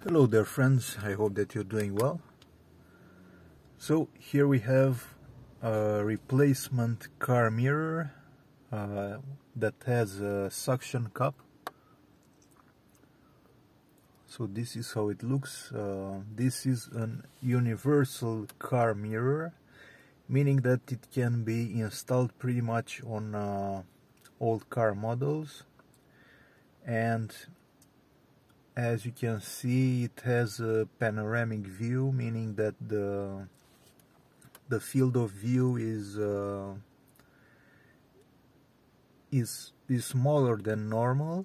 Hello there friends, I hope that you're doing well. So here we have a replacement car mirror that has a suction cup. So this is how it looks. This is an universal car mirror, meaning that it can be installed pretty much on old car models, and as you can see, it has a panoramic view, meaning that the field of view is smaller than normal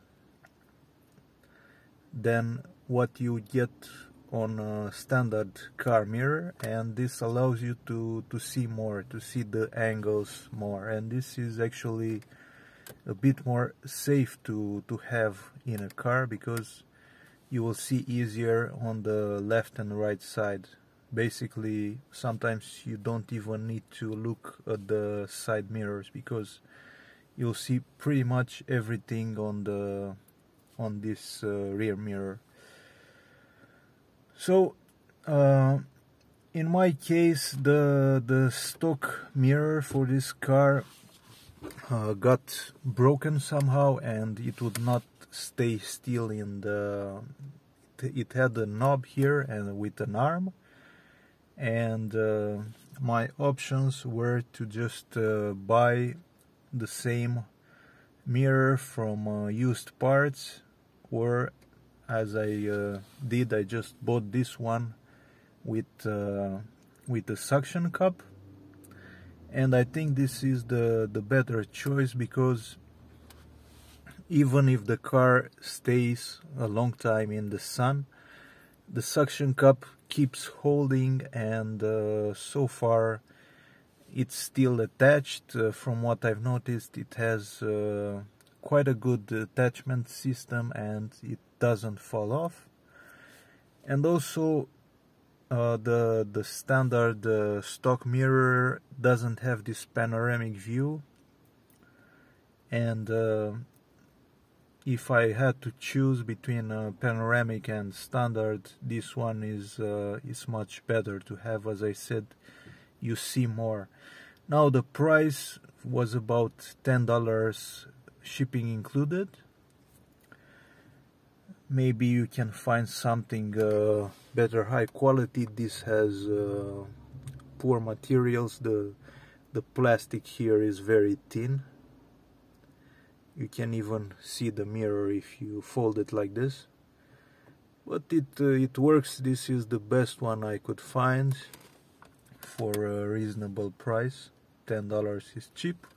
than what you get on a standard car mirror, and this allows you to see more, to see the angles more, and this is actually a bit more safe to have in a car, because you will see easier on the left and right side. Basically, sometimes you don't even need to look at the side mirrors, because you'll see pretty much everything on this rear mirror. So in my case, the stock mirror for this car got broken somehow, and it would not stay still in it had a knob here and with an arm, and my options were to just buy the same mirror from used parts, or as I did, I just bought this one with a suction cup, and I think this is the better choice, because even if the car stays a long time in the sun, the suction cup keeps holding, and so far it's still attached. From what I've noticed, it has quite a good attachment system, and it doesn't fall off. And also the standard stock mirror doesn't have this panoramic view, and if I had to choose between panoramic and standard, this one is much better to have. As I said, you see more. Now the price was about $10, shipping included. Maybe you can find something better, high quality. This has poor materials. The plastic here is very thin. You can even see the mirror if you fold it like this, but it works. This is the best one I could find for a reasonable price. $10 is cheap.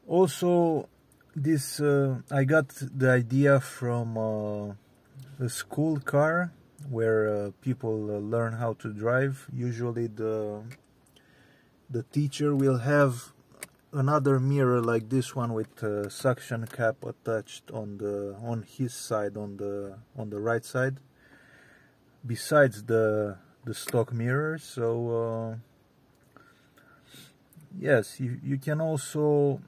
Also, this I got the idea from a school car where people learn how to drive. Usually the teacher will have another mirror like this one with a suction cap attached on his side, on the right side, besides the stock mirror. So yes, you can also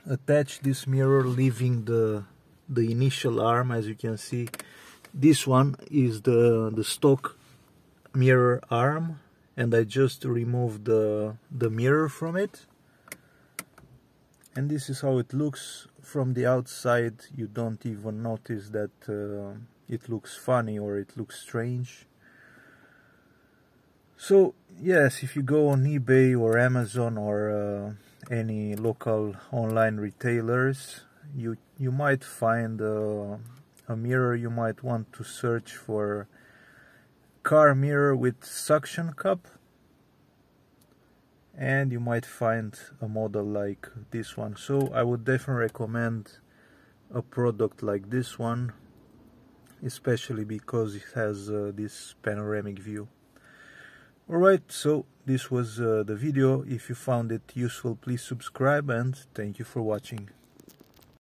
attach this mirror, leaving the initial arm. As you can see, this one is the stock mirror arm, and I just removed the mirror from it. And this is how it looks from the outside. You don't even notice that it looks funny or it looks strange. So yes, if you go on eBay or Amazon or any local online retailers, you might find a mirror. You might want to search for car mirror with suction cup, and you might find a model like this one. So I would definitely recommend a product like this one, especially because it has this panoramic view. Alright, so this was the video. If you found it useful, please subscribe, and thank you for watching.